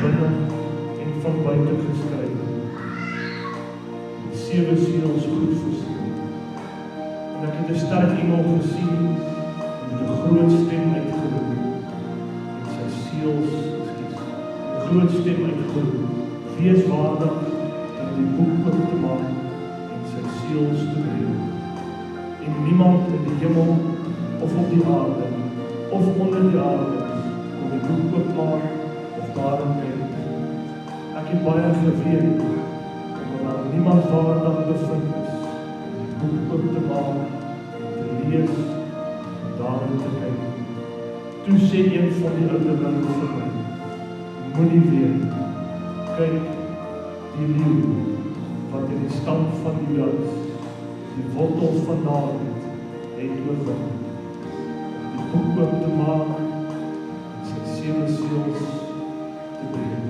binne en van buite geskryf. Die 7 seels goed verstaan. En ek het 'n sterk engel gesien met 'n groot stem uitgeroep. En sy seels, een groot stem uitgeroep. Wees waardig om die boek oop te maak en sy seels te breek. En niemand in die hemel of op die aarde of onder die aarde om die boek oop maak of daarin kyk. Ek het baie geween, omdat daar niemand waardig bevind is om die boek oop te maak, te lees en daarin te kyk. Toe sê een van die ouderlinge vir my, moenie weet, kyk die leeu wat in die stam van Juda is, die wortel van Dawid het oorwin, om die boek oop te maak en sy 7 seels te breek.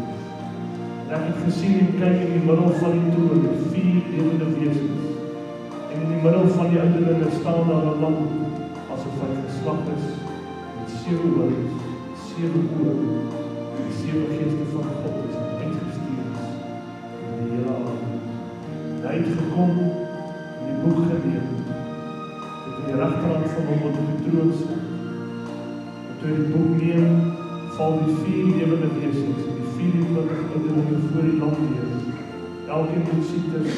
Ek het gesien en kyk in die middel van die troon, 4 lewende wesens, en in die middel van die ouderlinge staan daar 'n lam, asof hy geslag is, met 7 horings, 7 oë, en die 7 geeste van God is uitgestuur is in die hele aarde. Hy het gekom en die boek geneem, het in die regterhand van hom wat op die troon sit. En toe die boek neem, val die 4 lewende wesens en die 24 ouderlinge voor die lam neer. Elkeen moet siektes,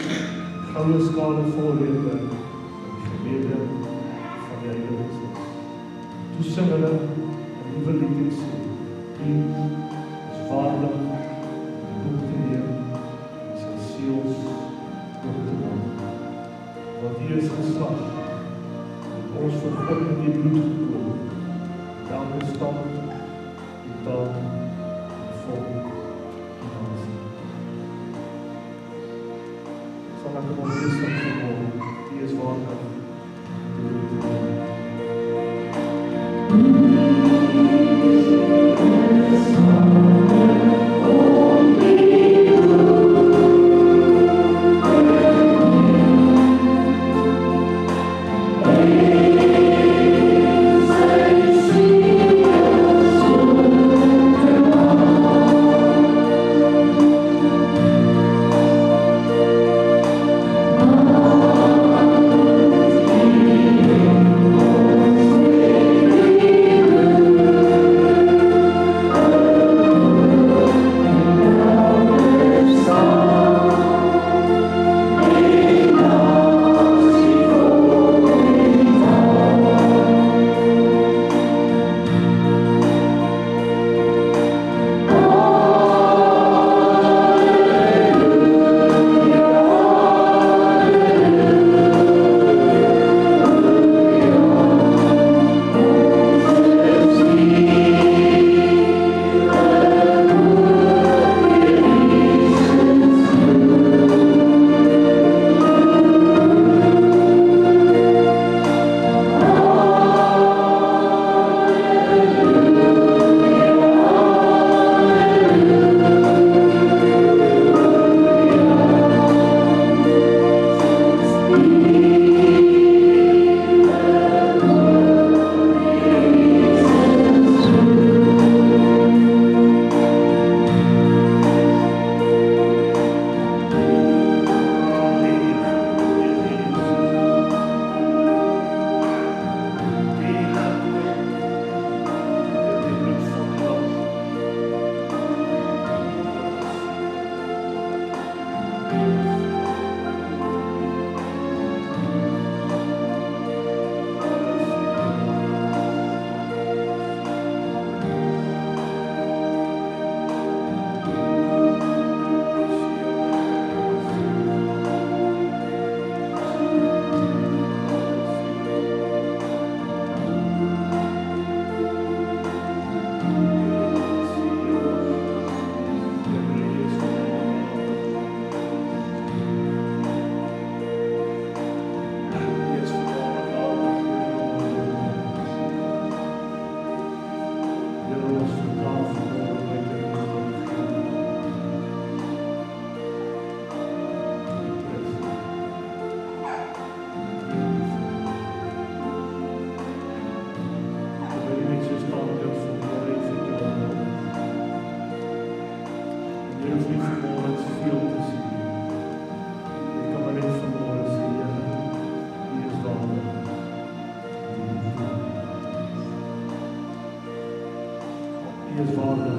goue skade vol reënbe en die gebede van die heiliges. Toe sing hulle 'n nuwe lied en sê, U is waardig om die boek te neem en sy seels oop te maak. Want U is geslag, het ons vir God in die bloed gekoop, elke stam, die taal, die volk, die nasie. Sal ek om ons sing vanmorgen, U is waardig om die boek te neem. Jy hoef nie vanmôre te veel te sien. Jy kan maar net vanmôre sê, Here, U is waardig. U is waardig.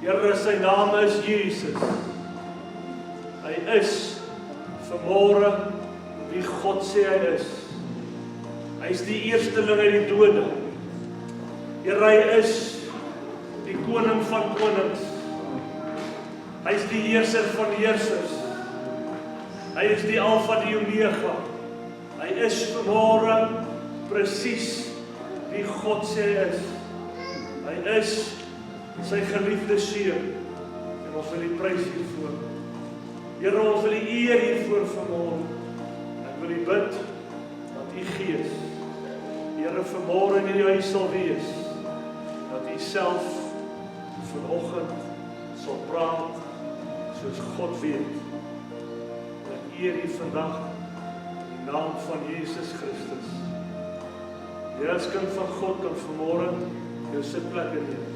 Here, sy naam is Jesus. Hy is vanmôre wie God sê hy is. Hy is die eersteling uit die dode. Here, hy is die koning van konings. Hy is die heerser van heersers. Hy is die Alfa die Omega. Hy is vanmôre presies wie God sê hy is. Hy is sy geliefde seun, en ons wil die prys hiervoor. Here, ons wil die eer hiervoor vanmôre. Ek wil die bid dat u Gees, Here, vanmôre in hierdie huis sal wees, dat u self vanoggend sal praat soos God weet. Ek eer u vandag in die naam van Jesus Christus. Jy as kind van God kan vanmôre jou sitplek inneem.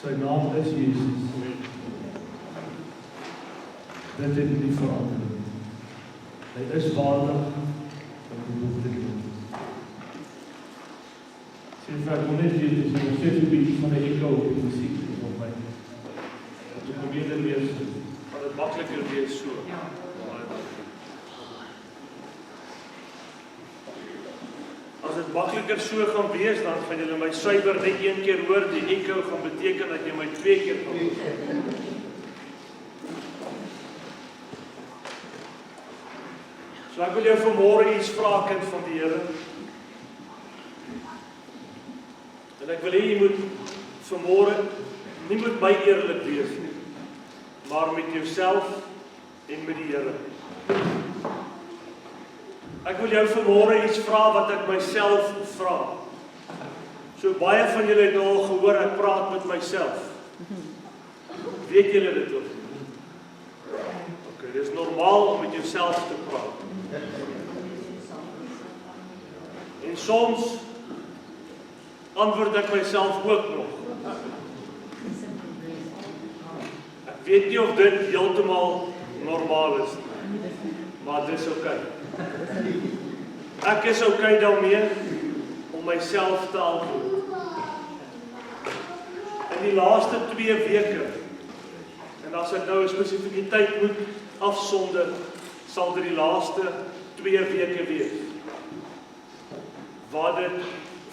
Sy naam is Jesus. Dit het nie verander nie. Hy is waardig om die boek te doen. Sê vir ek net Jesus, en ek sê so bietjie van die echo op die muziek op my. As ek probeer dit lees, gaan dit makliker wees so. As dit makliker so gaan wees, dan gaan julle my suiwer net een keer hoor, die echo gaan beteken dat jy my 2 keer gaan hoor. So ek wil jou vanmôre iets vra, kind van die Here. En ek wil hê jy moet vanmôre nie met my eerlik wees nie, maar met jouself en met die Here. Ek wil jou vanmôre iets vra wat ek myself vra. So baie van julle het al gehoor ek praat met myself. Weet julle dit of nie? Okay, dis normaal om met jouself te praat. En soms antwoord ek myself ook nog. Ek weet nie of dit heeltemal normaal is nie, maar dis okay. Ek is okay daarmee om myself te antwoord. In die laaste 2 weke, en as ek nou 'n spesifieke tyd moet afsonder, sal dit die laaste 2 weke wees, waar dit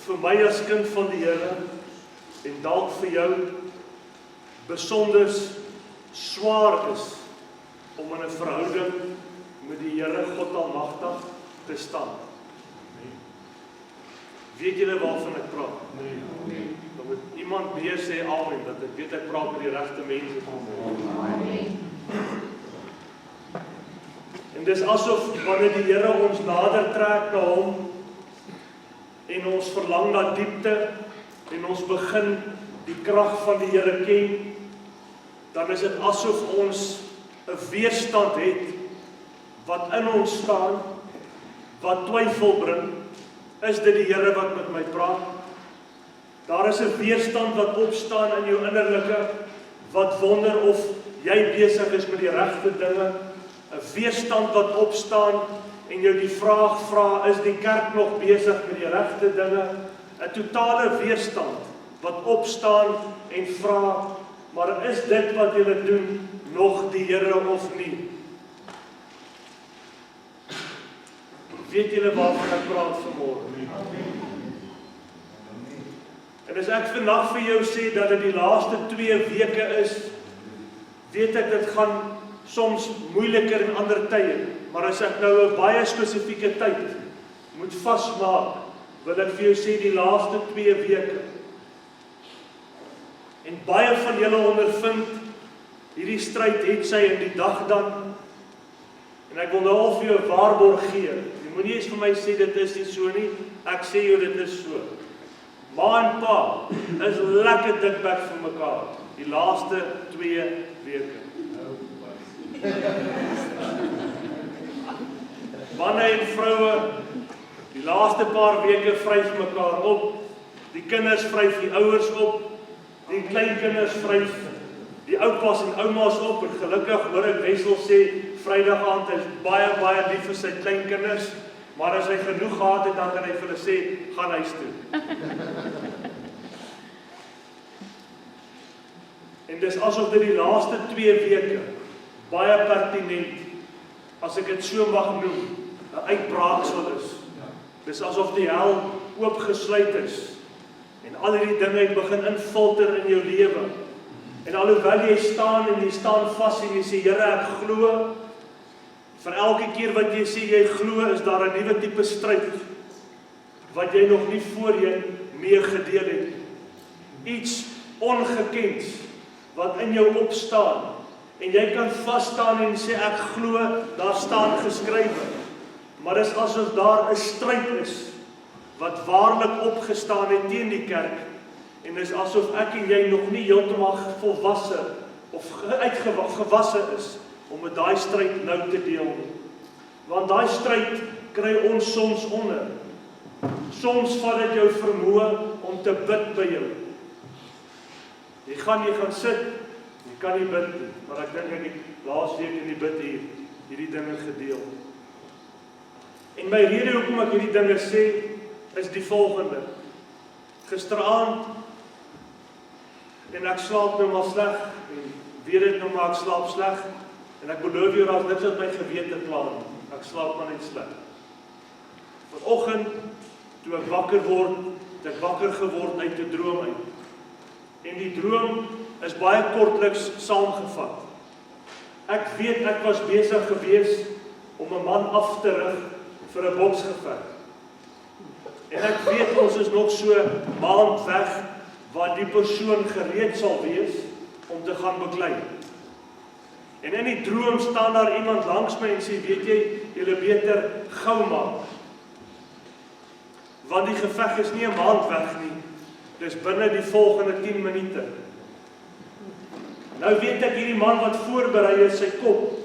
vir my as kind van die Here, en dalk vir jou, besonder swaar is, om in 'n verhouding met die Here God Almagtig te staan. Weet julle waarvan ek praat? Dan moet iemand meer sê amen, dat ek weet ek praat met die regte mense. En dis asof wanneer die Here ons nader trek na hom, en ons verlang na diepte, en ons begin die krag van die Here ken, dan is dit asof ons 'n weerstand het, wat in ons staan, wat twyfel bring. Is dit die Here wat met my praat? Daar is 'n weerstand wat opstaan in jou innerlike, wat wonder of jy besig is met die regte dinge. 'n Weerstand wat opstaan en jou die vraag vra, is die kerk nog besig met die regte dinge? 'n Totale weerstand wat opstaan en vra, maar is dit wat julle doen nog die Here of nie? Weet julle waarvan ek praat vanmôre? En as ek vandag vir jou sê dat dit die laaste 2 weke is, weet ek dit gaan soms moeiliker in ander tye, maar as ek nou 'n baie spesifieke tyd moet vasmaak, wil ek vir jou sê die laaste 2 weke. En baie van julle ondervind hierdie stryd het sy in die dag dan, en ek wil nou al vir jou 'n waarborg gee. Jy moenie eens vir my sê dit is nie so nie, ek sê jou dit is so. Ma en pa is lekker dikbek vir mekaar, die laaste 2 weke. Manne en vroue, die laaste paar weke vryf mekaar op, die kinders vryf die ouers op, die kleinkinders vryf die oupas en oumas op, en gelukkig hoor ek Wessel sê, Vrydag aand is baie lief vir sy kleinkinders, maar as hy genoeg gehad het, dan kan hy vir hulle sê, gaan huis toe. En dis asof dit die laaste 2 weke, baie pertinent, as ek dit so mag noem, 'n uitbraaksel is. Dis asof die hel oopgesluit is, en al hierdie dinge het begin infilter in jou lewe. En alhoewel jy staan en jy staan vas en jy sê, Here, ek glo, vir elke keer wat jy sê jy glo, is daar 'n nuwe tipe stryd, wat jy nog nie voorheen mee gedeel het. Iets ongekends, wat in jou opstaan, en jy kan vasstaan en sê, ek glo, daar staan geskrywe. Maar dis asof daar 'n stryd is, wat waarlik opgestaan het teen die kerk, en dis asof ek en jy nog nie heeltemal volwasse, of gewasse is, om met daai stryd nou te deel nie. Want daai stryd kry ons soms onder. Soms vat dit jou vermoë om te bid by jou. Jy gaan sit, jy kan nie bid nie, maar ek dink ek het laas week in die bid hier, hierdie dinge gedeel. En my rede hoekom ek hierdie dinge sê, is die volgende. Gisteraand, en ek slaap nou maar sleg, en weet dit nou maar ek slaap sleg, en ek beloof jou, daar is niks wat my gewete kla nie, ek slaap maar net sleg. Vanoggend, toe ek wakker word, het ek wakker geword uit 'n droom uit. En die droom is baie kortliks saamgevat. Ek weet ek was besig gewees om 'n man af te rig vir 'n boksgeveg. En ek weet ons is nog so maand weg waar die persoon gereed sal wees om te gaan beklei. En in die droom staan daar iemand langs my en sê, weet jy, julle beter gou maak. Want die geveg is nie 'n maand weg nie, dis binne die volgende 10 minute. Nou weet ek hierdie man wat voorberei is, sy kop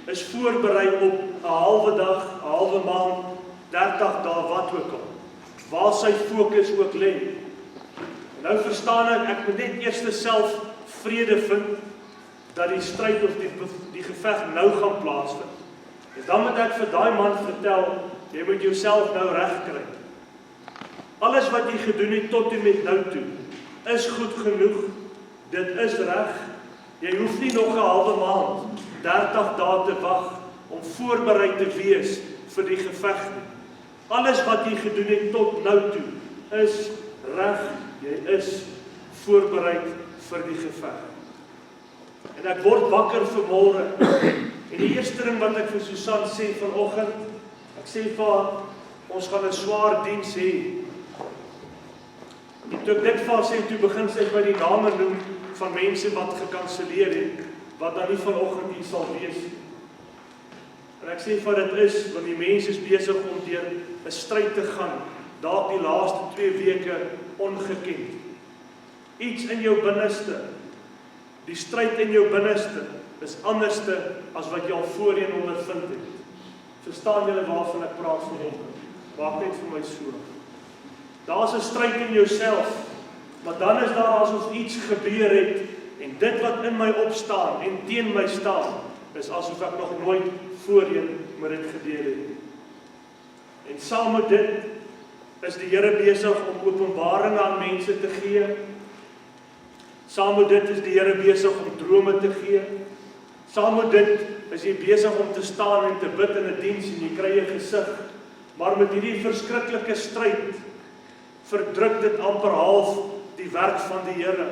is voorberei op 'n halwe dag, 'n halwe maand, 30 dae, wat ook al. Waar sy fokus ook lê. Nou verstaan ek moet net eers self vrede vind, dat die stryd of die geveg nou gaan plaasvind. En dan moet ek vir daai man vertel, jy moet jouself nou regkry. Alles wat jy gedoen het tot en met nou toe, is goed genoeg, dit is reg, jy hoef nie nog 'n halwe maand, 30 dae te wag, om voorberei te wees vir die geveg nie. Alles wat jy gedoen het tot nou toe, is reg, jy is voorberei vir die geveg. En ek word wakker vanmôre, en die eerste ding wat ek vir Susan sê vanoggend, ek sê vir haar, ons gaan 'n swaar diens hê. En toe ek dit vir haar sê, toe begin sy by die name noem van mense wat gekanselleer het, wat dan nie vanoggend hier sal wees nie. En ek sê vir dit is, want die mense is besig om deur 'n stryd te gaan, dalk die laaste 2 weke ongeken. Iets in jou binneste, die stryd in jou binneste, is anderste as wat jy al voorheen ondervind het. Verstaan julle waarvan ek praat vanoggend? Maak net vir my so. Daar's 'n stryd in jouself, maar dan is daar asof iets gebeur het, en dit wat in my opstaan en teen my staan, is asof ek nog nooit voorheen met dit gedeel het. En saam met dit is die Here besig om openbaringe aan mense te gee. Saam met dit is die Here besig om drome te gee. Saam met dit is jy besig om te staan en te bid in 'n diens en jy kry 'n gesig. Maar met hierdie verskriklike stryd verdruk dit amper half die werk van die Here.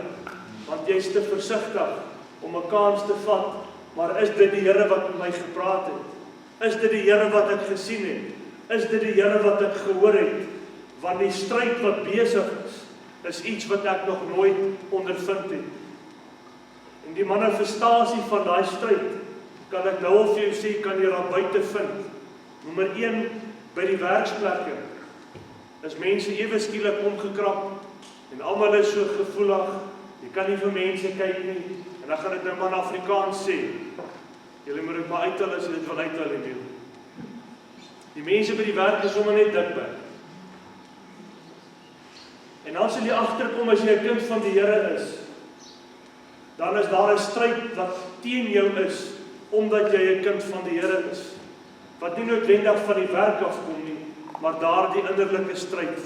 Want jy's te versigtig om 'n kans te vat. Maar is dit die Here wat met my gepraat het? Is dit die Here wat ek gesien het? Is dit die Here wat ek gehoor het? Want die stryd wat besig is iets wat ek nog nooit ondervind het. En die manifestasie van daai stryd, kan ek nou al vir jou sê, kan jy daar buite vind. Nommer 1, by die werksplekke, is mense ewe skielik omgekrap, en almal is so gevoelig, jy kan nie vir mense kyk nie, en dan gaan ek nou maar in Afrikaans sê, julle moet dit maar uithul as jy dit wil uithul en doen. Die mense by die werk is sommer net dikbek. En dan sal jy agterkom as jy 'n kind van die Here is, dan is daar 'n stryd wat teen jou is, omdat jy 'n kind van die Here is. Wat nie noodwendig van die werk afkom nie, maar daardie innerlike stryd.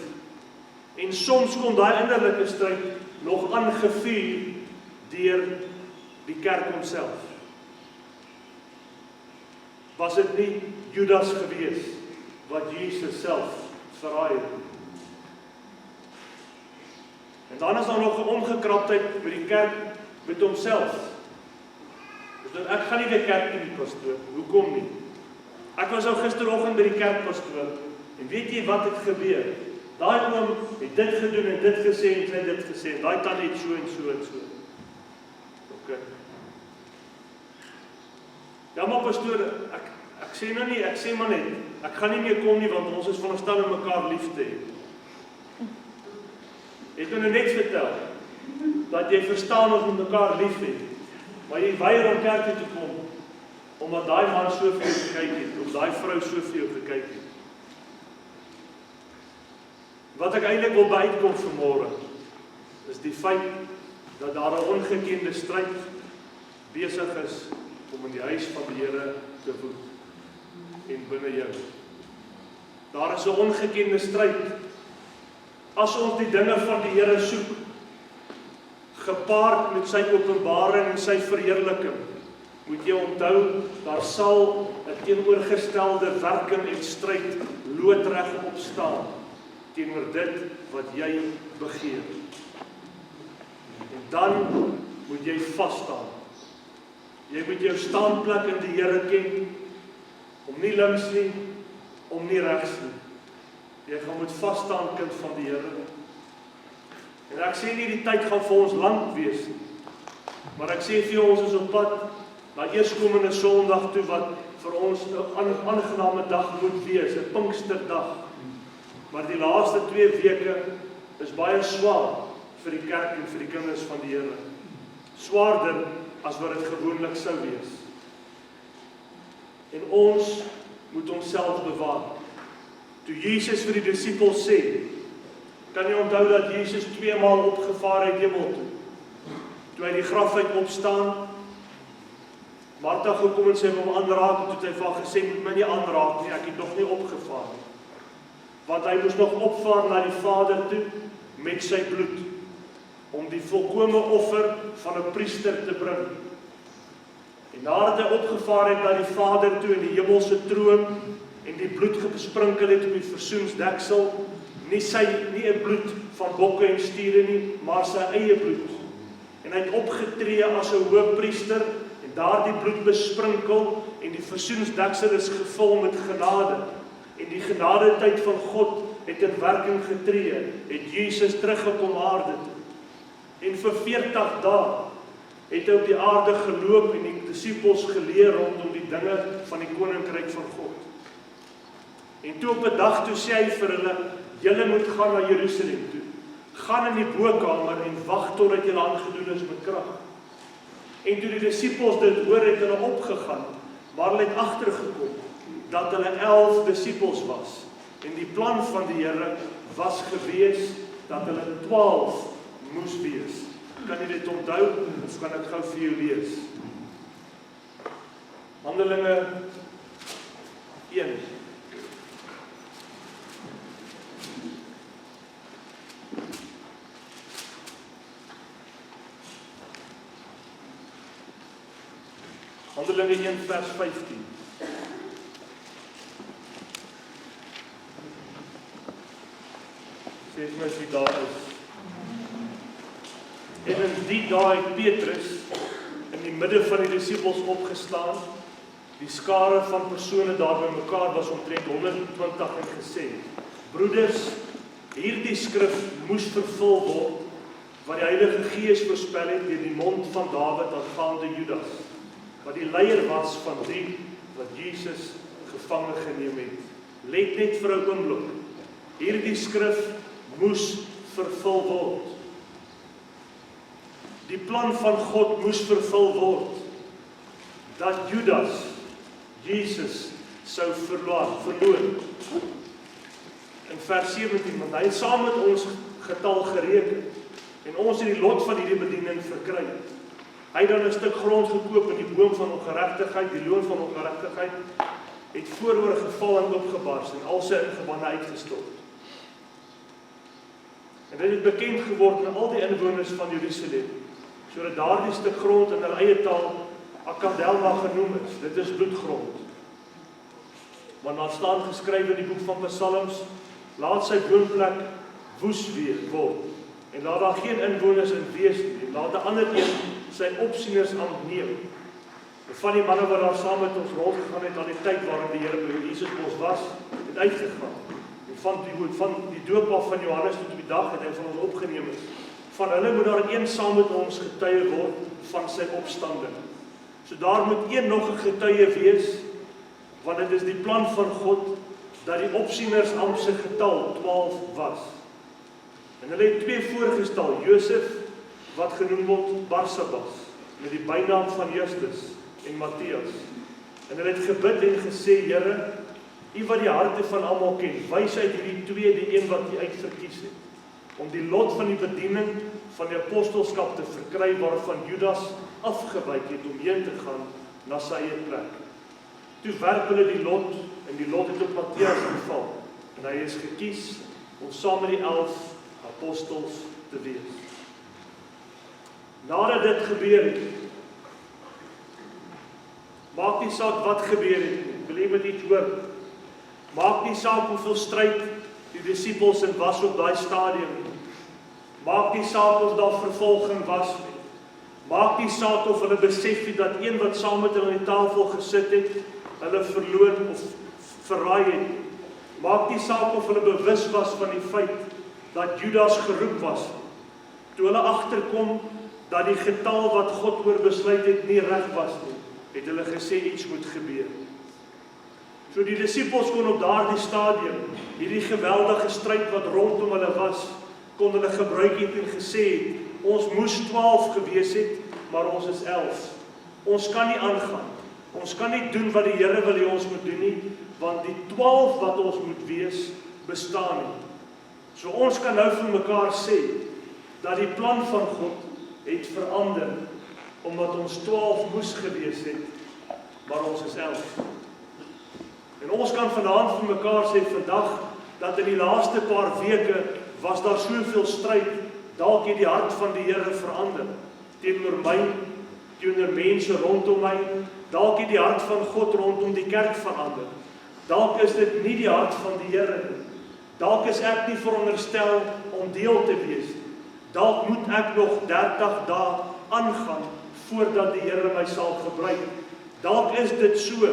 En soms kom daai innerlike stryd nog aangevuur deur die kerk homself. Was dit nie Judas gewees wat Jesus self verraai het? En dan is daar nog 'n omgekraptheid by die kerk met homself. Dus ek gaan nie by kerk nie, pastoor. Hoekom nie? Ek was nou gisteroggend by die kerk, pastoor. En weet jy wat het gebeur? Daai oom het dit gedoen en dit gesê en sy dit gesê. Daai tannie het so en so en so. OK. Ja, maar pastoor, ek sê nou nie, ek sê maar net, ek gaan nie meer kom nie, want ons is veronderstel om mekaar lief te hê. Ek wil nou net vertel, dat jy verstaan ons met mekaar lief het, maar jy weier om kerk toe te kom, omdat daai man so vir jou gekyk het, of daai vrou so vir jou gekyk het. Wat ek eintlik wil bykom vanmôre, is die feit, dat daar 'n ongekende stryd besig is, om in die huis van die Here te woed, en binne jou. Daar is 'n ongekende stryd, as ons die dinge van die Here soek, gepaard met sy openbaring en sy verheerliking, moet jy onthou, daar sal 'n teenoorgestelde werking en stryd loodreg opstaan, teenoor dit wat jy begeer. En dan moet jy vas staan. Jy moet jou staanplek in die Here ken, om nie links nie, om nie regs nie. Jy gaan moet vas staan, kind van die Here. En ek sê nie die tyd gaan vir ons lank wees nie, maar ek sê vir jou, ons is op pad na eerskomende Sondag toe wat vir ons 'n aangename dag moet wees, 'n Pinksterdag. Maar die laaste 2 weke is baie swaar vir die kerk en vir die kinders van die Here. Swaarder as wat dit gewoonlik sou wees. En ons moet onsself bewaar. Toe Jesus vir die disippels sê, kan jy onthou dat Jesus 2 maal opgevaar het hemel toe. Toe hy die graf uit opstaan, Martha gekom en sy wil hom aanraak, en toe het hy vir haar gesê, moet my nie aanraak nie, ek het nog nie opgevaar nie. Want hy moes nog opvaar na die Vader toe, met sy bloed, om die volkome offer van 'n priester te bring. En nadat hy opgevaar het na die Vader toe in die hemelse troon, en die bloed gesprinkel het op die versoensdeksel, nie 'n bloed van bokke en stiere nie, maar sy eie bloed. En hy het opgetree as 'n hoëpriester, en daardie bloed besprinkel, en die versoensdeksel is gevul met genade. En die genadetyd van God het in werking getree, het Jesus teruggekom aarde toe. En vir 40 dae het hy op die aarde geloop en die disippels geleer rondom die dinge van die koninkryk van God. En toe op 'n dag toe sê hy vir hulle, julle moet gaan na Jerusalem toe. Gaan in die bokkamer en wag totdat julle aangedoen is met krag. En toe die disippels dit hoor, het hulle opgegaan, maar hulle het agtergekom dat hulle 11 disippels was. En die plan van die Here was gewees dat hulle 12 moes wees. Kan jy dit onthou? Of kan ek gou vir jou lees? Handelinge 1. Handelinge 1 vers 15. Sê vir my as wie daar is. En in die dae het Petrus in die midde van die disippels opgestaan. Die skare van persone daar bymekaar was omtrent 120 en gesê, broeders, hierdie skrif moes vervul word, wat die Heilige Gees voorspel het deur die mond van Dawid aangaande Judas, wat die leier was van die wat Jesus gevange geneem het. Let net vir 'n oomblik. Hierdie skrif moes vervul word. Die plan van God moes vervul word. Dat Judas Jesus sou verloon. In vers 17, want hy het saam met ons getal gereken en ons het die lot van hierdie bediening verkry. Hy het dan 'n stuk grond gekoop in die boom van ongeregtigheid, die loon van ongeregtigheid, het vooroor geval en opgebars en al sy ingebande uitgestort. En dit het bekend geword aan al die inwoners van Jerusalem, sodat daardie stuk grond in hulle eie taal Akadelma genoem is. Dit is bloedgrond. Maar daar staan geskryf in die boek van Psalms, laat sy woonplek woes word en laat daar geen inwoners in wees nie. Laat 'n ander een sy opsieners aanneem. Van die manne wat daar saam met ons rondgegaan het aan die tyd waarin die Here by Jesus ons was, het uitgegaan. En van die doop af van Johannes tot op die dag het hy van ons opgeneem is. Van hulle moet daar een saam met ons getuie word van sy opstanding. So daar moet een nog 'n getuie wees, want dit is die plan van God dat die opsieners am se getal 12 was. En hulle het 2 voorgestel, Josef wat genoem word Barsabas, met die bynaam van Justus en Matthias. En hulle het gebid en gesê, Here, U wat die harte van almal ken, wys uit hierdie 2 die een wat U uitverkies het, om die lot van die bediening van die apostelskap te verkry waarvan Judas afgewyk het om heen te gaan na sy eie plek. Toe werp hulle die lot en die lot het op Matthias geval en hy is gekies om saam met die 11 apostels te wees. Nadat dit gebeur het, maak nie saak wat gebeur het, ek wil jy met iets hoor, maak nie saak hoeveel stryd die disippels in was op daai stadium, maak nie saak of daar vervolging was nie, maak nie saak of hulle besef het dat een wat saam met hulle aan die tafel gesit het, hulle verloon of verraai het, maak nie saak of hulle bewus was van die feit dat Judas geroep was, toe hulle agterkom dat die getal wat God oor besluit het nie reg was nie, het hulle gesê iets moet gebeur. So die disippels kon op daardie stadium, hierdie geweldige stryd wat rondom hulle was, kon hulle gebruik het en gesê het, ons moes 12 gewees het, maar ons is 11. Ons kan nie aangaan. Ons kan nie doen wat die Here wil hê ons moet doen nie, want die 12 wat ons moet wees, bestaan nie. So ons kan nou vir mekaar sê, dat die plan van God het verander, omdat ons 12 moes gewees het, maar ons is 11. En ons kan vanaand vir mekaar sê vandag, dat in die laaste paar weke, was daar soveel stryd, dalk het die hart van die Here verander, teenoor my, teenoor mense rondom my, dalk het die hart van God rondom die kerk verander. Dalk is dit nie die hart van die Here nie. Dalk is ek nie veronderstel om deel te wees. Dalk moet ek nog 30 dae aangaan voordat die Here my sal gebruik. Dalk is dit so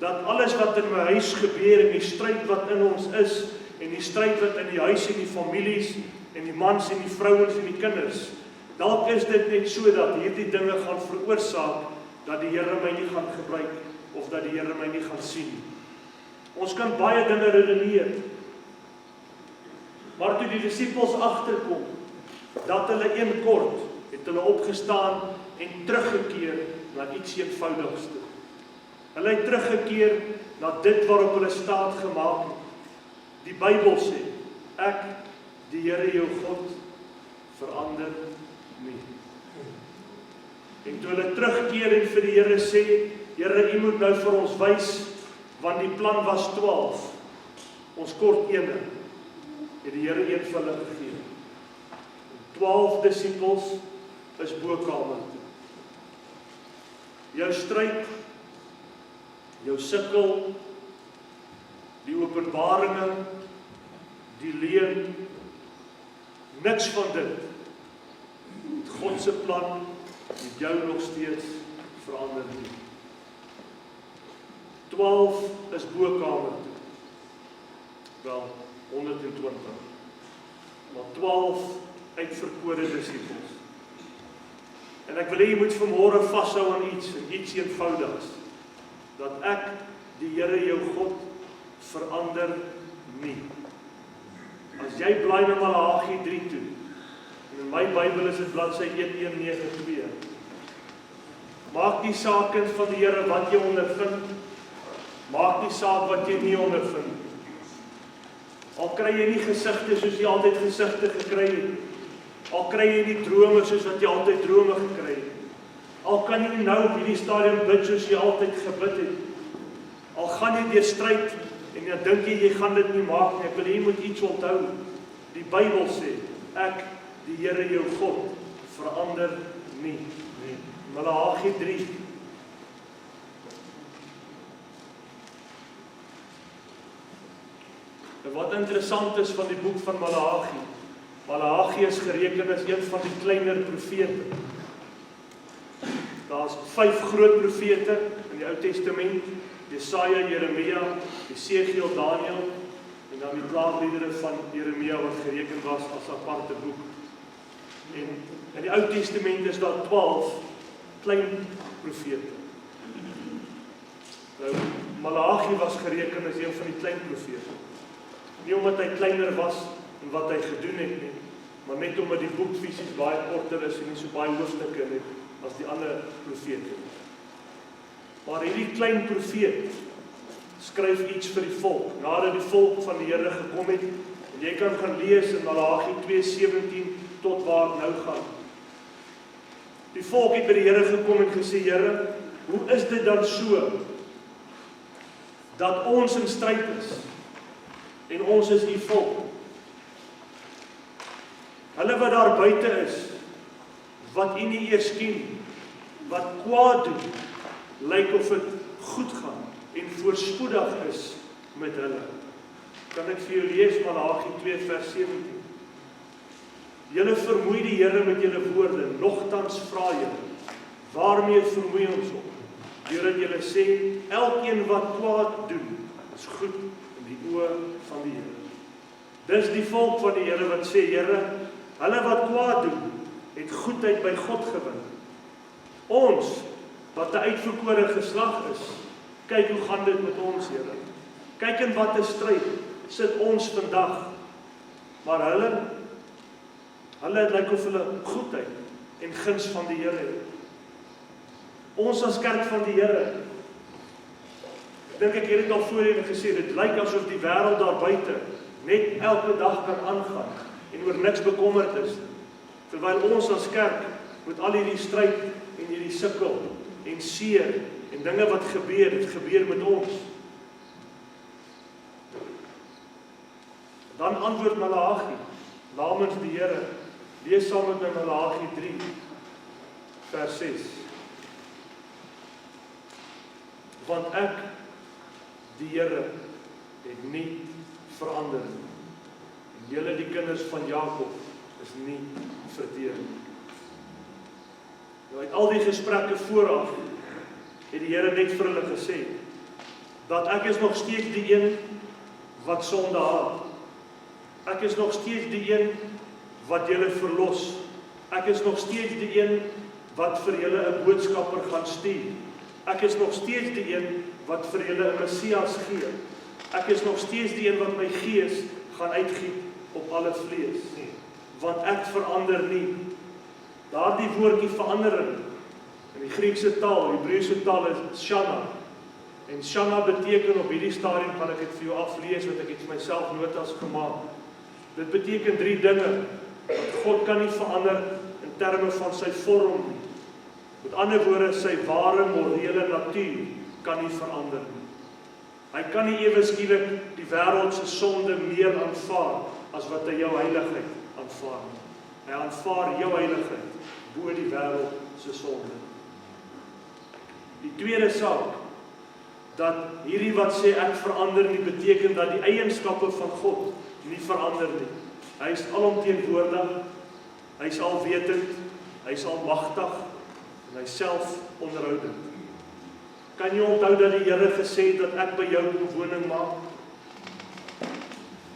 dat alles wat in my huis gebeur en die stryd wat in ons is en die stryd wat in die huis en die families en die mans en die vrouens en die kinders, dalk is dit net so dat hierdie dinge gaan veroorsaak dat die Here my nie gaan gebruik of dat die Here my nie gaan sien. Ons kan baie dinge redeneer. Maar toe die disippels agterkom dat hulle een kort het hulle opgestaan en teruggekeer na iets eenvoudigs toe. Hulle het teruggekeer na dit waarop hulle staat gemaak het. Die Bybel sê, ek, die Here jou God, verander nie. En toe hulle terugkeer en vir die Here sê, Here, U moet nou vir ons wys, want die plan was 12. Ons kort ene, het die Here een vir hulle gegee. 12 disippels is bokkamer toe. Jou stryd, jou sukkel, die openbaringe, die leuen, niks van dit. God se plan het jou nog steeds verander nie. 12 is bokkamer toe. Wel, 120. Maar 12 uitverkore disippels. En ek wil hê jy moet vanmôre vashou aan iets eenvoudigs. Dat ek, die Here jou God, verander nie. As jy blaai na Malagi 3 toe, en in my Bybel is dit bladsy 1192. Maak nie saak kind van die Here wat jy ondervind, maak nie saak wat jy nie ondervind. Al kry jy nie gesigte soos jy altyd gesigte gekry het, al kry jy nie drome soos wat jy altyd drome gekry het, al kan jy nou op hierdie stadium bid soos jy altyd gebid het, al gaan jy deur stryd en dan dink jy gaan dit nie maak nie, ek wil jy moet iets onthou. Die Bybel sê, ek, die Here jou God, verander nie. Malagi 3. En wat interessant is van die boek van Malagi, Malagi is gereken as een van die kleiner profete. Daar's 5 groot profete in die Ou Testament, Jesaja, Jeremia, Esegiel, Daniel, en dan die klaagliedere van Jeremia wat gereken was as aparte boek. En in die Ou Testament is daar 12 klein profete. Nou, Malagi was gereken as een van die klein profete. Nie omdat hy kleiner was en wat hy gedoen het nie, maar net omdat die boek fisies baie korter is en nie so baie hoofstukke het as die ander profete. Maar hierdie klein profeet skryf iets vir die volk, nadat die volk van die Here gekom het, en jy kan gaan lees in Malagi 2:17 tot waar het nou gaan. Die volk het by die Here gekom en gesê, Here, hoe is dit dan so, dat ons in stryd is, en ons is die volk. Hulle wat daar buite is, wat u nie eers ken, wat kwaad doen, lyk of dit goed gaan, en voorspoedig is met hulle. Kan ek vir jou lees, Malagi 2 vers 17. Julle vermoei die Here met julle woorde, nogtans vra julle, waarmee vermoei ons op? Deurdat julle sê, elkeen wat kwaad doen, is goed in die oë van die Here. Dis die volk van die Here wat sê, Here, hulle wat kwaad doen, het goedheid by God gewin. Ons wat 'n uitverkore geslag is, kyk hoe gaan dit met ons, Here. Kyk in wat 'n stryd sit ons vandag. Maar hulle lyk of hulle goedheid en guns van die Here het. Ons as kerk van die Here, ek het dit al voorheen gesê, dit lyk asof die wêreld daar buite net elke dag kan aangaan en oor niks bekommerd is. Terwyl ons as kerk met al hierdie stryd en hierdie sukkel en seer en dinge wat gebeur, dit gebeur met ons. Dan antwoord Maleagi namens die Here. Lees saam met my Maleagi 3 vers 6. Want ek, die Here, het nie verander nie. En julle die kinders van Jakob is nie verteer nie. Uit al die gesprekke vooraf het die Here net vir hulle gesê dat ek is nog steeds die een wat sonde haat. Ek is nog steeds die een wat julle verlos. Ek is nog steeds die een wat vir julle 'n boodskapper gaan stuur. Ek is nog steeds die een wat vir julle 'n Messias gee. Ek is nog steeds die een wat my gees gaan uitgiet op alle vlees. Want ek verander nie. Daardie woordjie verandering in die Griekse taal, Hebreëse taal is Shana. En Shana beteken, op hierdie stadium gaan ek dit vir jou aflees, want ek het vir myself notas gemaak. Dit beteken 3 dinge. Dat God kan nie verander in terme van sy vorm nie. Met ander woorde, sy ware morele natuur kan nie verander nie. Hy kan nie ewe skielik die wêreld se sonde meer aanvaar as wat hy jou heiligheid aanvaar nie. Hy aanvaar jou heiligheid bo die wêreld se sonde. Die tweede saak, dat hierdie wat sê ek verander nie, beteken dat die eienskappe van God nie verander nie. Hy is alomteenwoordig, hy is alwetend, hy is almagtig en hy self onderhoudend. Kan jy onthou dat die Here gesê het dat ek by jou kom woning maak?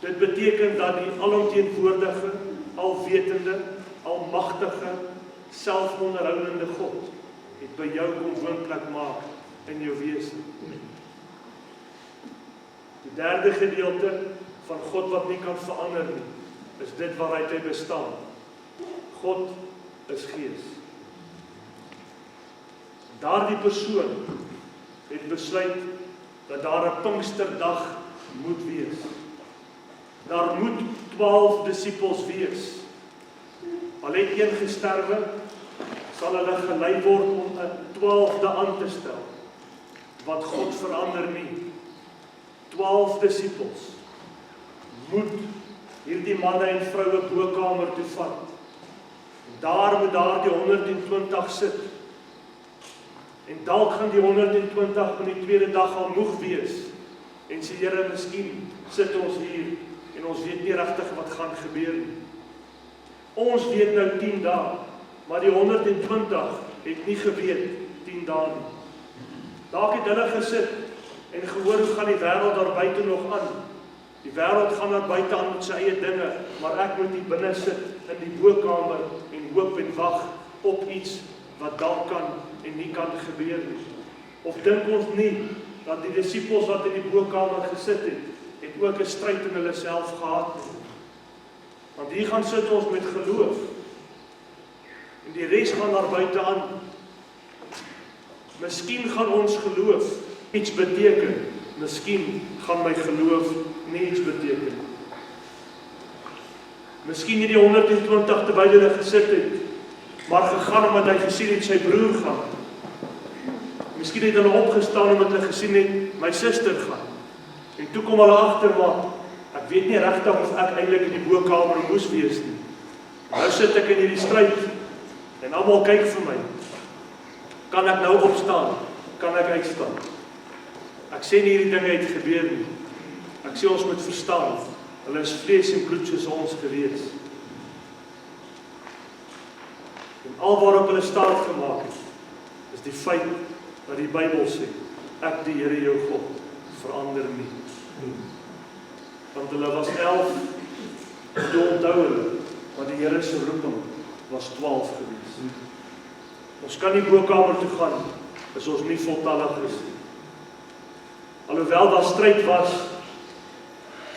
Dit beteken dat die alomteenwoordige, alwetende, almagtige, selfonderhoudende God het by jou kom woonplek maak in jou wese. Die derde gedeelte van God wat nie kan verander nie, is dit waaruit hy bestaan. God is gees. Daardie persoon het besluit dat daar 'n Pinksterdag moet wees. Daar moet 12 disippels wees. Al het een gesterwe, sal hulle gelei word om 'n 12de aan te stel. Wat God verander nie. 12 disippels moet hierdie manne en vroue bokkamer toe vat. Daar moet die 120 sit. En dalk gaan die 120 op die tweede dag al moeg wees. En sê, Here, miskien sit ons hier en ons weet nie regtig wat gaan gebeur nie. Ons weet nou 10 dae, maar die 120 het nie geweet 10 dae nie. Dalk het hulle gesit en gehoor hoe gaan die wêreld daar buite nog aan. Die wêreld gaan daar buite aan met sy eie dinge, maar ek moet hier binne sit in die bokkamer en hoop en wag op iets wat dalk kan en nie kan gebeur nie. Of dink ons nie dat die disippels wat in die bokkamer gesit het ook 'n stryd in hulle self gehad nie. Want hier gaan sit ons met geloof. En die res gaan daar buite aan. Miskien gaan ons geloof iets beteken. Miskien gaan my geloof nie iets beteken. Miskien het die 120 terwyl hulle gesit het, maar gegaan omdat hy gesien het sy broer gaan. Miskien het hulle opgestaan omdat hulle gesien het my suster gaan. En toe kom hulle agter, maar ek weet nie regtig of ek eintlik in die bokkamer moes wees nie. Nou sit ek in hierdie stryd en almal kyk vir my. Kan ek nou opstaan? Kan ek uitstaan? Ek sê nie hierdie dinge het gebeur nie. Ek sê ons moet verstaan, hulle is vlees en bloed soos ons gewees. En al waarop hulle staat gemaak het, is die feit wat die Bybel sê, ek die Here jou God, verander nie. Want hulle was 11, toe onthou hulle, want die Here se roeping was 12 gewees. Ons kan nie bokkamer toe gaan is ons nie voltallig is nie. Alhoewel daar stryd was,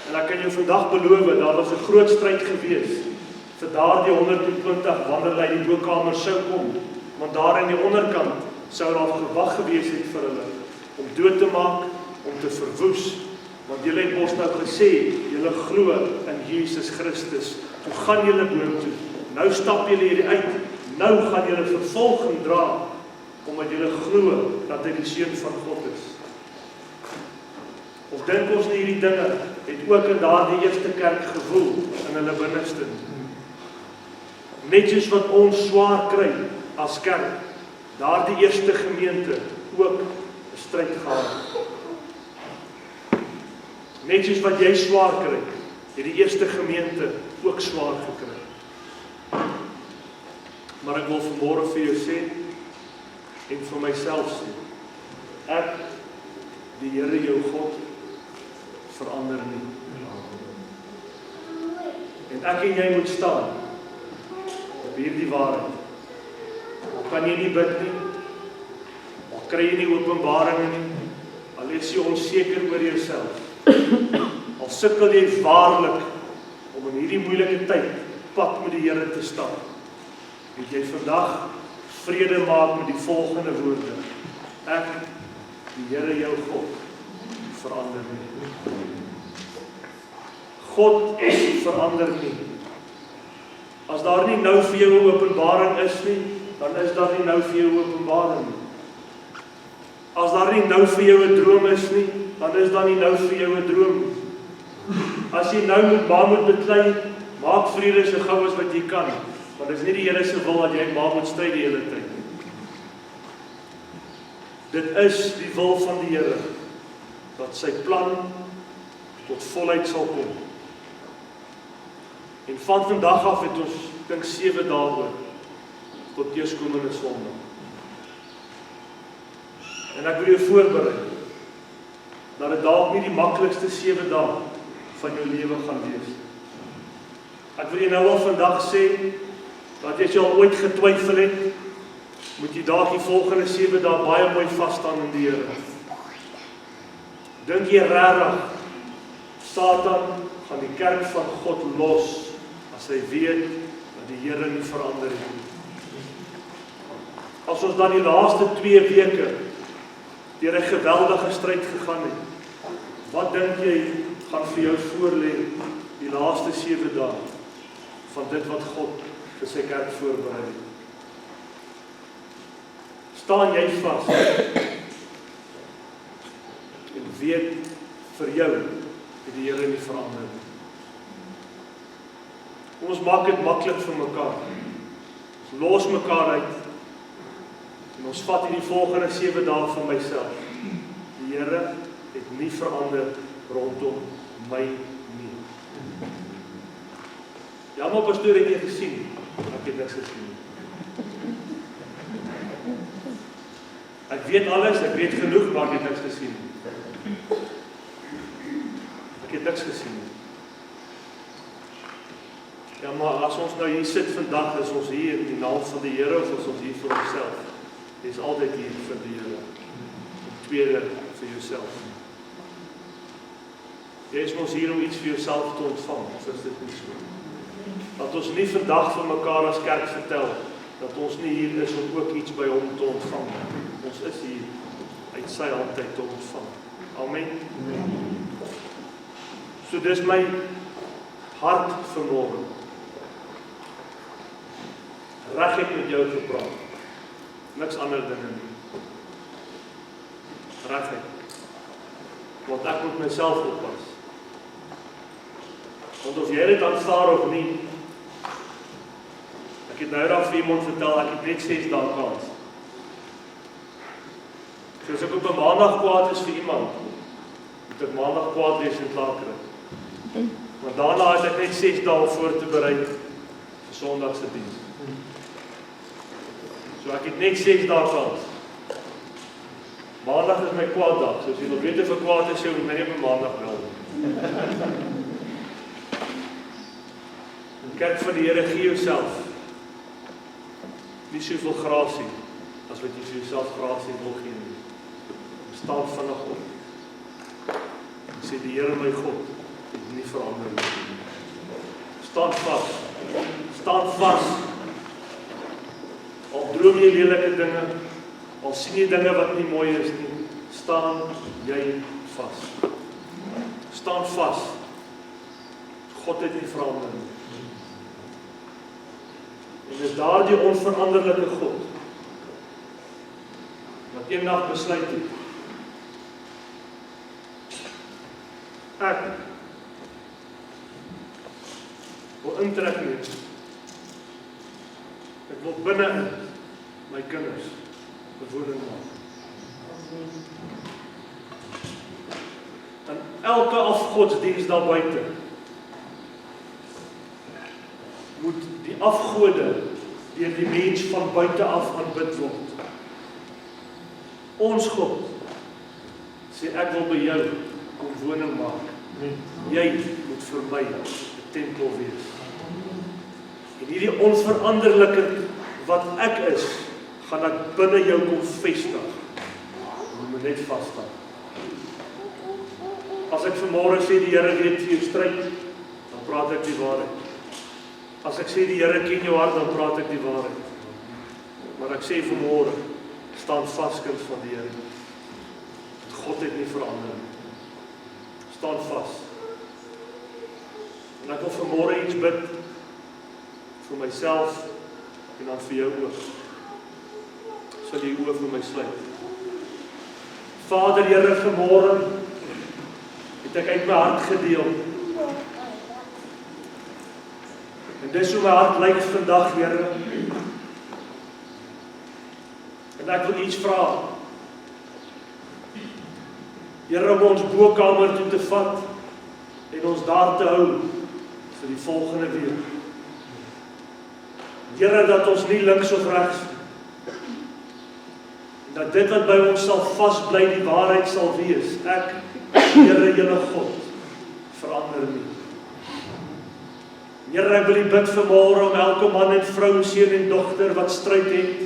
en ek kan jou vandag beloof, daar was 'n groot stryd gewees, vir daardie 120 wanneer hy die bokamer sou kom, want daar in die onderkant sou daar gewag gewees het vir hulle, om dood te maak, om te verwoes, want julle het ons nou gesê, julle glo in Jesus Christus, toe gaan julle boontoe, nou stap julle hierdie uit, nou gaan julle vervolging dra, omdat julle glo dat hy die Seun van God is. Of dink ons nie hierdie dinge, het ook in daardie eerste kerk gevoel, in hulle binneste. Net soos wat ons swaar kry, as kerk, daardie eerste gemeente, ook 'n stryd gehad. Net soos wat jy swaar kry, het die eerste gemeente ook swaar gekry. Maar ek wil vanmôre vir jou sê, en vir myself sê, ek, die Here jou God, verander nie. En ek en jy moet staan, op hierdie waarheid. Al kan jy nie bid nie, al kry jy nie openbaringe nie, al is jy onseker oor jouself, al sukkel jy waarlik, om in hierdie moeilike tyd, pad met die Here te staan, moet jy vandag vrede maak met die volgende woorde. Ek, die Here jou God, verander nie. God verander nie. As daar nie nou vir jou 'n openbaring is nie, dan is daar nie nou vir jou 'n openbaring nie. As daar nie nou vir jou 'n droom is nie, dan is daar nie nou vir jou 'n droom nie. As jy nou moet beklei, maak vrede so gou as wat jy kan, want dit is nie die Here se wil dat jy moet stry die hele tyd. Dit is die wil van die Here, dat sy plan tot volheid sal kom. En van vandag af het ons, dink 7 dae oor, tot eerskomende Sondag. En ek wil jou voorberei, dat dit dalk nie die maklikste 7 dae van jou lewe gaan wees. Ek wil jy nou al vandag sê, dat as jy al ooit getwyfel het, moet jy dalk die volgende 7 dae baie mooi vasstaan in die Here. Dink jy regtig, Satan gaan die kerk van God los, as hy weet, dat die Here nie verander het. As ons dan die laaste 2 weke, deur 'n geweldige stryd gegaan het, wat dink jy, gaan vir jou voorlê, die laaste 7 dae, van dit wat God vir sy kerk voorberei het? Staan jy vas, en weet, vir jou, het die Here nie verander nie. Ons maak dit maklik vir mekaar. Ons los mekaar uit, en ons vat hierdie volgende 7 dae van myself. Die Here het nie verander rondom my nie. Ja, maar pastoor, het jy gesien? Ek het niks gesien. Ek weet alles, ek weet genoeg, maar ek het niks gesien. Ek het niks gesien. Ja, maar as ons nou hier sit vandag, is ons hier in die naam van die Here, of is ons hier vir onsself? Jy is altyd hier vir die Here. Tweede, vir jouself. Jy is ons hier om iets vir jouself te ontvang, of is dit nie so? Dat ons nie vandag vir mekaar as kerk vertel, dat ons nie hier is om ook iets by hom te ontvang. Ons is hier uit sy hand uit te ontvang. Amen. So dis my hart vanmôre. Reg het met jou gepraat. Niks ander dinge nie. Reg het. Want ek moet myself oppas. Want of jy dit aanvaar of nie, ek het nou daar vir iemand vertel, ek het net 6 dae kans. So as ek op 'n maandag kwaad is vir iemand, moet ek maandag kwaad wees en klaar kry. Want daarna het ek net 6 dae voor te berei vir Sondag se diens. So ek het net 6 dae kans. Maandag is my kwaaddag, so as jy wil weet of ek kwaad is, jy moet my nie op maandag bel. In kerk van die Here, gee jouself nie soveel grasie as wat jy vir jouself grasie wil gee nie. Staan vinnig op. En sê, die Here my God, het nie verander nie. Staan vas. Staan vas. Al droom jy lelike dinge, al sien jy dinge wat nie mooi is nie, staan jy vas. Staan vas. God het nie verander nie. En dis daardie onveranderlike God wat eendag besluit het, ek wil intrek neem. Ek wil binne in my kinders bewoning maak. En elke afgodsdienst daar buite moet die afgode deur die mens van buite af aanbid word. Ons God sê, ek wil by jou kom woning maak. Jy moet vir my 'n tempel wees. En hierdie onveranderlike wat ek is, gaan ek binne jou kom vestig. Jy moet net vasstaan. As ek vanmôre sê die Here weet vir jou stryd, dan praat ek die waarheid. As ek sê die Here ken jou hart, dan praat ek die waarheid. Maar ek sê vanmôre, staan vas, kind van die Here. God het nie verander nie. Staan vas. En ek wil vanmôre iets bid vir myself en dan vir jou ook. Sal jy oë vir my sluit. Vader, Here, vanmôre het ek uit my hart gedeel. En dis hoe my hart lyk vandag, Here. En ek wil iets vra. Here, om ons bokamer toe te vat en ons daar te hou vir die volgende week. Here, dat ons nie links of regs en dat dit wat by ons sal vasbly die waarheid sal wees. Ek, Here, julle God, verander nie. Here, ek wil U bid vanmôre om elke man en vrou, seun en dogter wat stryd het,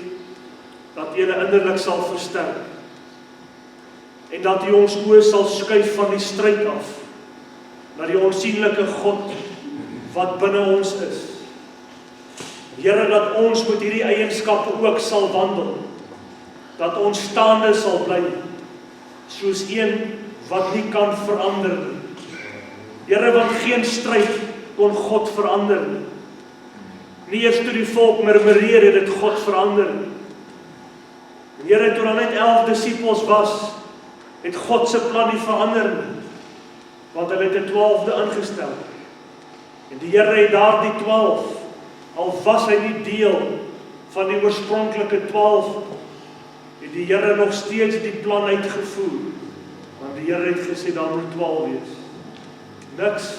dat U hulle innerlik sal versterk. En dat U ons oë sal skuif van die stryd af, na die onsienlike God wat binne ons is. Here, dat ons met hierdie eienskappe ook sal wandel, dat ons staande sal bly, soos een wat nie kan verander nie. Here, want geen stryd kon God verander nie. Nie eers toe die volk murmureer het dit God verander nie. En Here, toe daar net 11 disippels was, het God se plan nie verander nie, want hulle het 'n 12de ingestel. En die Here het daardie 12, al was hy nie deel van die oorspronklike 12, het die Here nog steeds die plan uitgevoer, want die Here het gesê, daar moet 12 wees. Niks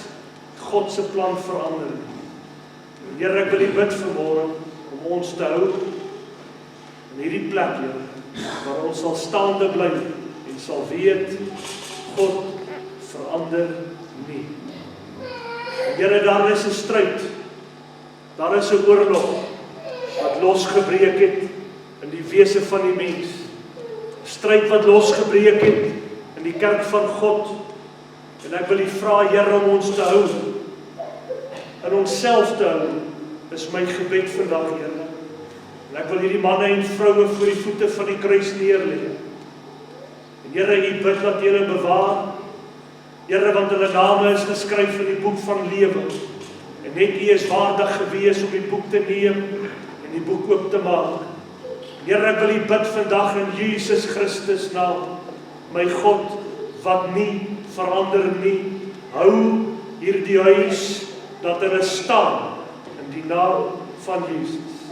God se plan verander nie. Here, ek wil U bid vanmôre om ons te hou in hierdie plek, Here, waar ons sal staande bly en sal weet, God verander nie. Here, daar is 'n stryd, daar is 'n oorlog wat losgebreek het in die wese van die mens. 'n Stryd wat losgebreek het in die kerk van God. En ek wil U vra, Here, om ons te hou, in onsself te hou, is my gebed vandag, Here. En ek wil hierdie manne en vroue voor die voete van die kruis neerlê. En Here, U bid dat U hulle bewaar. Here, want hulle name is geskryf in die boek van lewe. En net U is waardig gewees om die boek te neem en die boek oop te maak. Here, ek wil U bid vandag in Jesus Christus naam, my God, wat nie verander nie, hou hierdie huis, dat hulle staan in die naam van Jesus.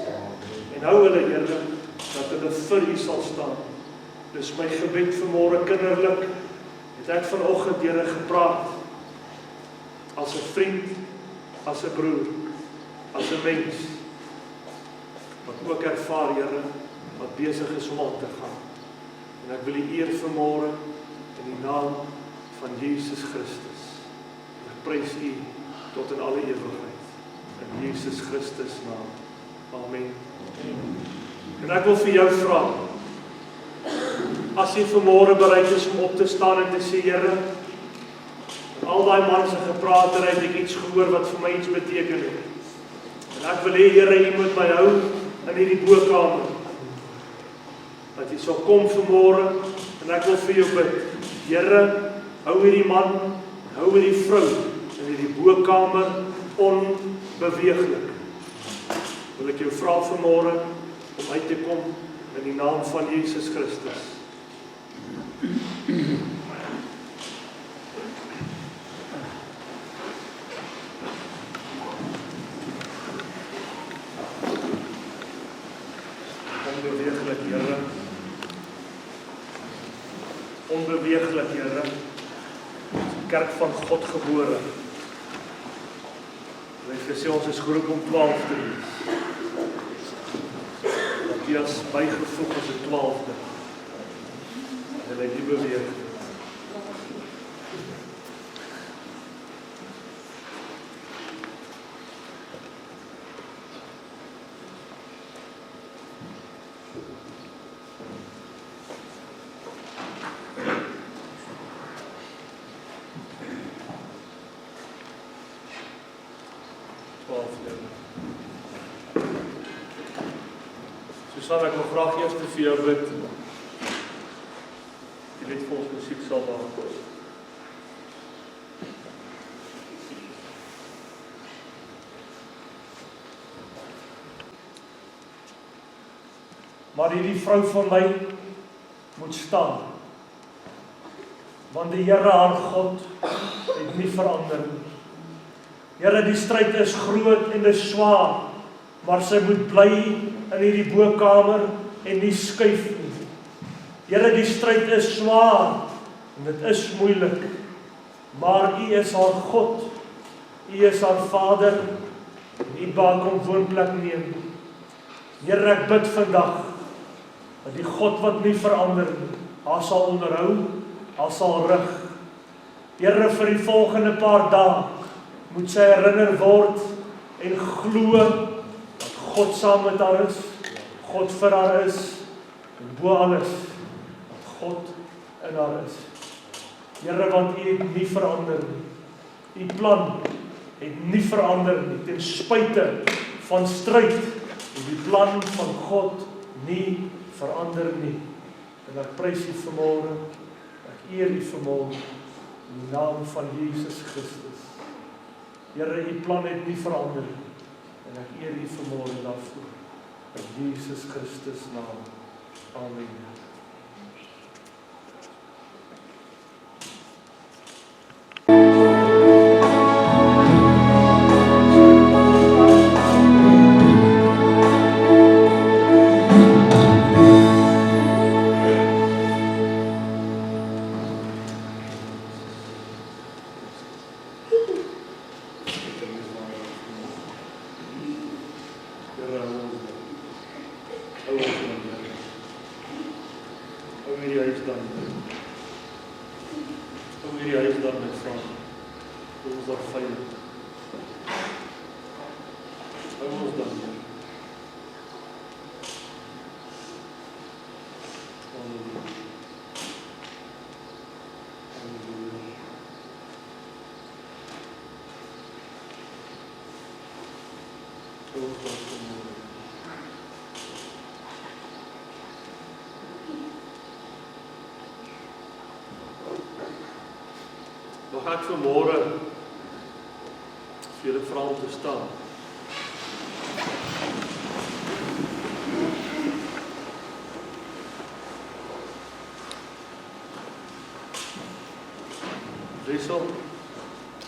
En hou hulle, Here, dat hulle vir U sal staan. Dis my gebed vanmôre kinderlik, het ek vanoggend, Here, gepraat, as 'n vriend, as 'n broer, as 'n mens, wat ook ervaar, Here, wat besig is om aan te gaan. En ek wil U eer vanmôre in die naam van Jesus Christus. Ek prys U tot in alle ewigheid. In Jesus Christus naam. Amen. En ek wil vir jou vra, as jy vanmôre bereid is om op te staan en te sê, Here, al daai man se gepraat het ek iets gehoor wat vir my iets beteken het. En ek wil hê, Here, U moet my hou in hierdie bokkamer. Dat jy sal kom vanmôre en ek wil vir jou bid. Here, hou hierdie man, hou hierdie vrou in hierdie bokkamer onbeweeglik. Wil ek jou vra vanmôre om uit te kom in die naam van Jesus Christus. Onbeweeglik, Here. Onbeweeglik, Here. Die kerk van God gebore. Hy het gesê ons is geroep om 12 te wees. Matthias bygevoeg as 'n 12de. En hy nie beweeg. Susan, ek wil graag eers vir jou bid. Die lied vir ons musiek sal daar kom. Maar hierdie vrou van my moet staan. Want die Here haar God het nie verander nie. Here, die stryd is groot en dit is swaar, maar sy moet bly in hierdie bokkamer en nie skuif nie. Here, die stryd is swaar en dit is moeilik, maar U is haar God, U is haar Vader, U kom woonplek neem. Here, ek bid vandag dat die God wat nie verander nie, haar sal onderhou, haar sal rig. Here, vir die volgende paar dae moet sy herinner word en glo dat God saam met haar is, God vir haar is, en bo alles, dat God in haar is. Here, want U het nie verander nie. U plan het nie verander nie, ten spyte van stryd, en die plan van God nie verander nie. En ek prys U vanmôre, ek eer U vanmôre, in die naam van Jesus Christus. Here, U plan het nie verander nie, en ek eer U vanmôre daarvoor. In Jesus Christus naam. Amen. Mag ek vanmôre vir julle vra om te staan. Wissel,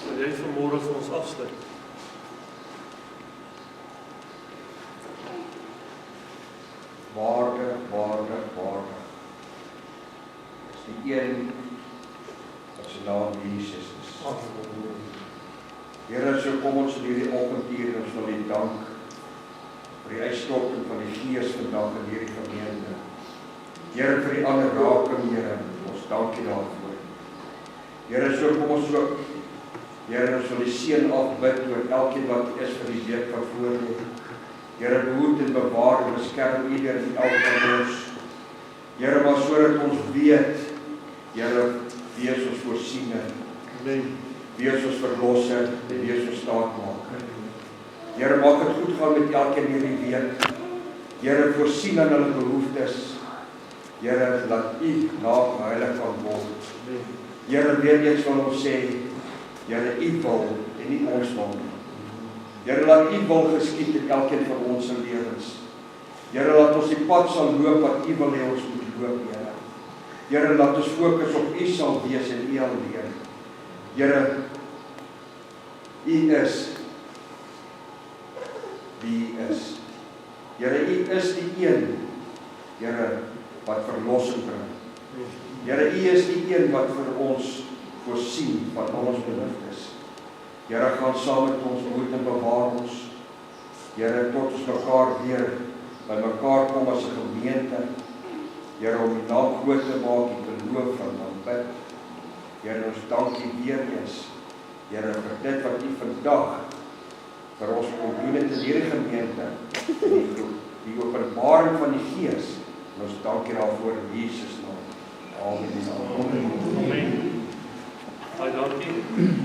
wil jy vanmôre vir ons afsluit? Waarde. Dis die een wat se naam Jesus is. Here, so kom ons in hierdie oggend hier en ons wil U dank vir die uitstorting van die Gees vandag in hierdie gemeente. Here, vir die aanraking, Here, ons dank U daarvoor. Here, so kom ons ook, Here, ons wil die seën afbid oor elkeen wat is vir die week wat voor lê. Here, behoed en bewaar en beskerm ieder en elke van ons. Here, maar sodat ons weet, Here, wees ons voorsiener, wees ons verlosser en wees ons staatmaker. Here, maak het goed gaan met elkeen hierdie week. Here, voorsien aan hulle behoeftes. Here, laat U naam heilig kan word. Here, weer eens van ons sê, Here, U wil en nie ons wil nie. Here, laat U wil geskied in elkeen van ons se lewens. Here, laat ons die pad sal loop wat U wil hê ons moet loop, Here. Here, laat ons fokus op U sal wees en U alleen. Here, U is wie U is. Here, U is die een, Here, wat verlossing bring. Here, U is die een wat vir ons voorsien van al ons behoeftes. Here, gaan saam met ons, behoed en bewaar ons. Here, tot ons mekaar weer by mekaar kom as 'n gemeente. Here, om U naam groot te maak, U beloof en dan bid. Here, ons dankie weer eens, Here, vir dit wat U vandag vir ons kom doen het in hierdie gemeente, die openbaring van die Gees. En ons dankie daarvoor in Jesus naam. Amen. Amen. Dankie.